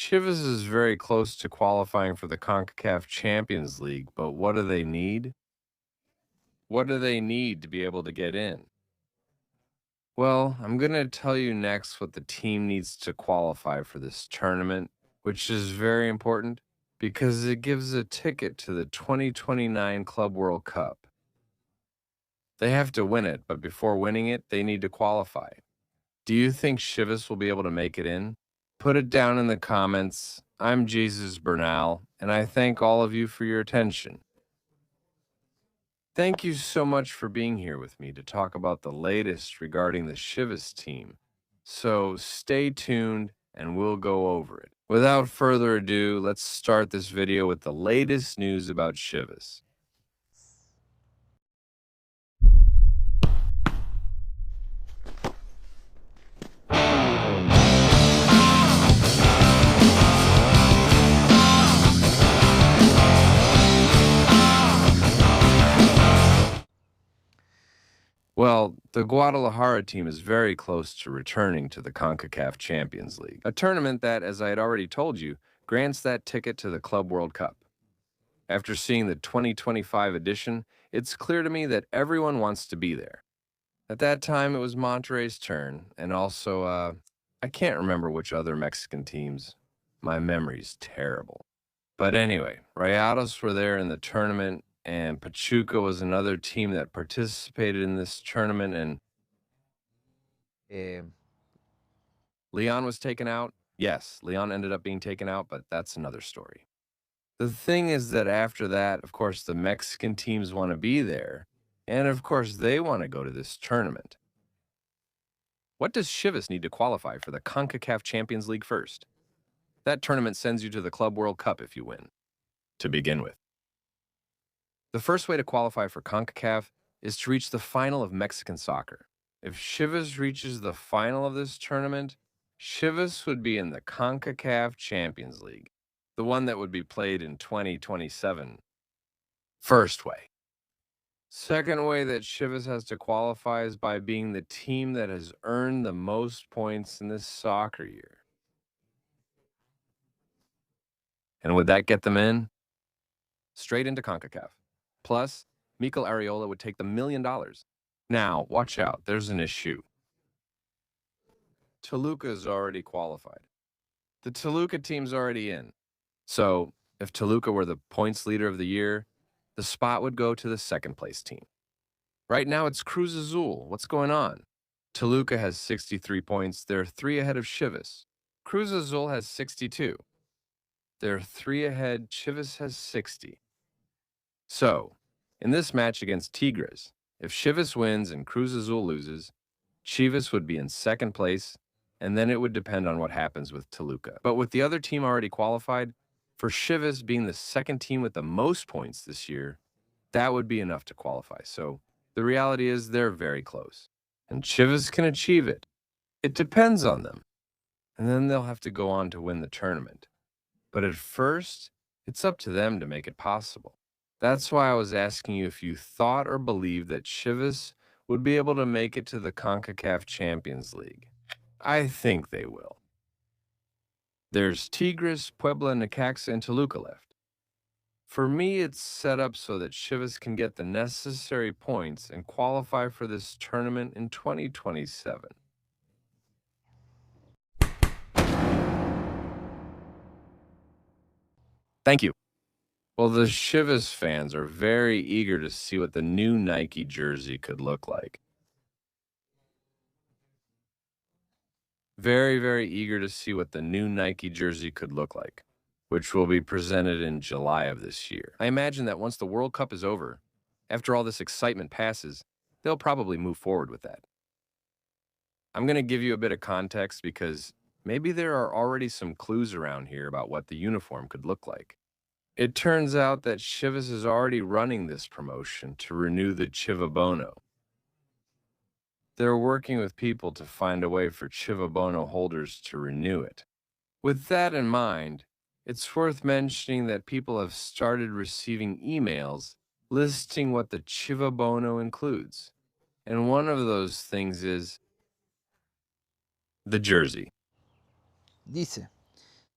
Chivas is very close to qualifying for the CONCACAF Champions League, but what do they need? What do they need to be able to get in? Well, I'm going to tell you next what the team needs to qualify for this tournament, which is very important because it gives a ticket to the 2029 Club World Cup. They have to win it, but before winning it, they need to qualify. Do you think Chivas will be able to make it in? Put it down in the comments. I'm Jesus Bernal, and I thank all of you for your attention. Thank you so much for being here with me to talk about the latest regarding the Chivas team. So stay tuned and we'll go over it. Without further ado, let's start this video with the latest news about Chivas. Well, the Guadalajara team is very close to returning to the CONCACAF Champions League, a tournament that, as I had already told you, grants that ticket to the Club World Cup. After seeing the 2025 edition, it's clear to me that everyone wants to be there. At that time, it was Monterrey's turn, and also, I can't remember which other Mexican teams. My memory's terrible. But anyway, Rayados were there in the tournament, and Pachuca was another team that participated in this tournament, and Eh, Leon was taken out. Yes, Leon ended up being taken out, but that's another story. The thing is that after that, of course, the Mexican teams want to be there, and of course, they want to go to this tournament. What does Chivas need to qualify for the CONCACAF Champions League first? That tournament sends you to the Club World Cup if you win, to begin with. The first way to qualify for CONCACAF is to reach the final of Mexican soccer. If Chivas reaches the final of this tournament, Chivas would be in the CONCACAF Champions League, the one that would be played in 2027. First way. Second way that Chivas has to qualify is by being the team that has earned the most points in this soccer year. And would that get them in? Straight into CONCACAF. Plus, Mikel Arreola would take the $1 million. Now, watch out, there's an issue. Toluca is already qualified. The Toluca team's already in. So, if Toluca were the points leader of the year, the spot would go to the second place team. Right now, it's Cruz Azul. What's going on? Toluca has 63 points. They're 3 ahead of Chivas. Cruz Azul has 62. They're 3 ahead. Chivas has 60. So, in this match against Tigres, if Chivas wins and Cruz Azul loses, Chivas would be in second place, and then it would depend on what happens with Toluca. But with the other team already qualified, for Chivas being the second team with the most points this year, that would be enough to qualify. So the reality is they're very close, and Chivas can achieve it. It depends on them. And then they'll have to go on to win the tournament. But at first, it's up to them to make it possible. That's why I was asking you if you thought or believed that Chivas would be able to make it to the CONCACAF Champions League. I think they will. There's Tigres, Puebla, Necaxa, and Toluca left. For me, it's set up so that Chivas can get the necessary points and qualify for this tournament in 2027. Thank you. Well, the Chivas fans are very eager to see what the new Nike jersey could look like. Very, very eager to see what the new Nike jersey could look like, which will be presented in July of this year. I imagine that once the World Cup is over, after all this excitement passes, they'll probably move forward with that. I'm going to give you a bit of context because maybe there are already some clues around here about what the uniform could look like. It turns out that Chivas is already running this promotion to renew the Chivabono. They're working with people to find a way for Chivabono holders to renew it. With that in mind, it's worth mentioning that people have started receiving emails listing what the Chivabono includes. And one of those things is the jersey. Dice,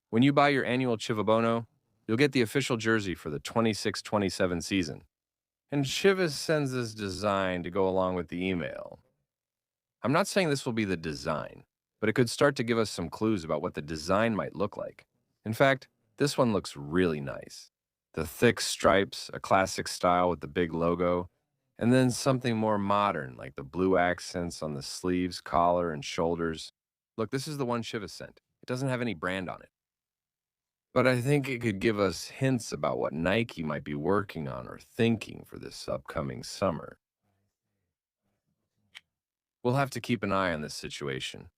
When you buy your annual Chivabono, you'll get the official jersey for the 26-27 season. And Chivas sends this design to go along with the email. I'm not saying this will be the design, but it could start to give us some clues about what the design might look like. In fact, this one looks really nice. The thick stripes, a classic style with the big logo, and then something more modern like the blue accents on the sleeves, collar, and shoulders. Look, this is the one Chivas sent. It doesn't have any brand on it. But I think it could give us hints about what Nike might be working on or thinking for this upcoming summer. We'll have to keep an eye on this situation.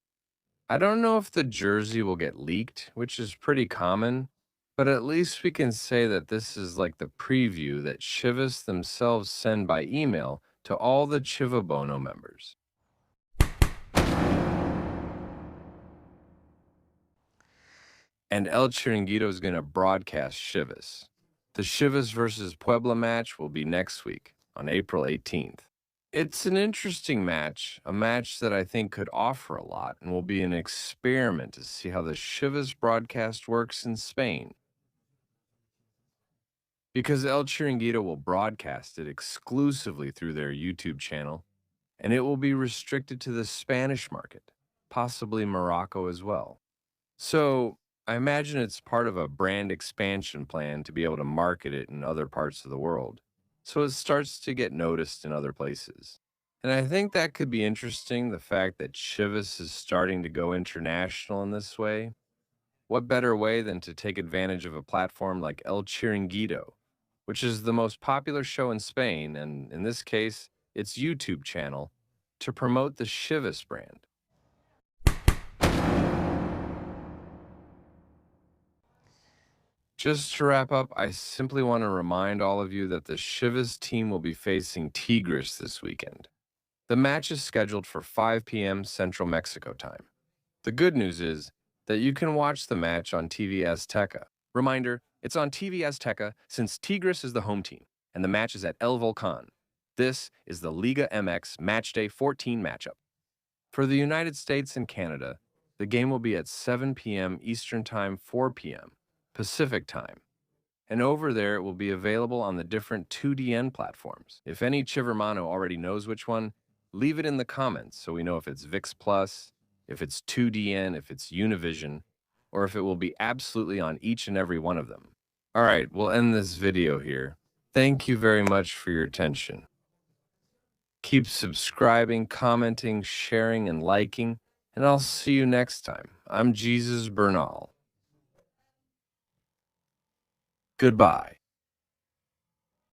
I don't know if the jersey will get leaked, which is pretty common, but at least we can say that this is like the preview that Chivas themselves send by email to all the Chivabono members. And El Chiringuito is going to broadcast Chivas. The Chivas versus Puebla match will be next week on April 18th. It's an interesting match, a match that I think could offer a lot and will be an experiment to see how the Chivas broadcast works in Spain. Because El Chiringuito will broadcast it exclusively through their YouTube channel, and it will be restricted to the Spanish market, possibly Morocco as well. So I imagine it's part of a brand expansion plan to be able to market it in other parts of the world, so it starts to get noticed in other places. And I think that could be interesting, the fact that Chivas is starting to go international in this way. What better way than to take advantage of a platform like El Chiringuito, which is the most popular show in Spain, and in this case, its YouTube channel, to promote the Chivas brand. Just to wrap up, I simply want to remind all of you that the Chivas team will be facing Tigres this weekend. The match is scheduled for 5 p.m. Central Mexico time. The good news is that you can watch the match on TV Azteca. Reminder, it's on TV Azteca since Tigres is the home team, and the match is at El Volcán. This is the Liga MX Matchday 14 matchup. For the United States and Canada, the game will be at 7 p.m. Eastern Time, 4 p.m. Pacific Time. And over there, it will be available on the different 2DN platforms. If any Chivermano already knows which one, leave it in the comments so we know if it's VIX Plus, if it's 2DN, if it's Univision, or if it will be absolutely on each and every one of them. All right, we'll end this video here. Thank you very much for your attention. Keep subscribing, commenting, sharing, and liking, and I'll see you next time. I'm Jesus Bernal. Goodbye.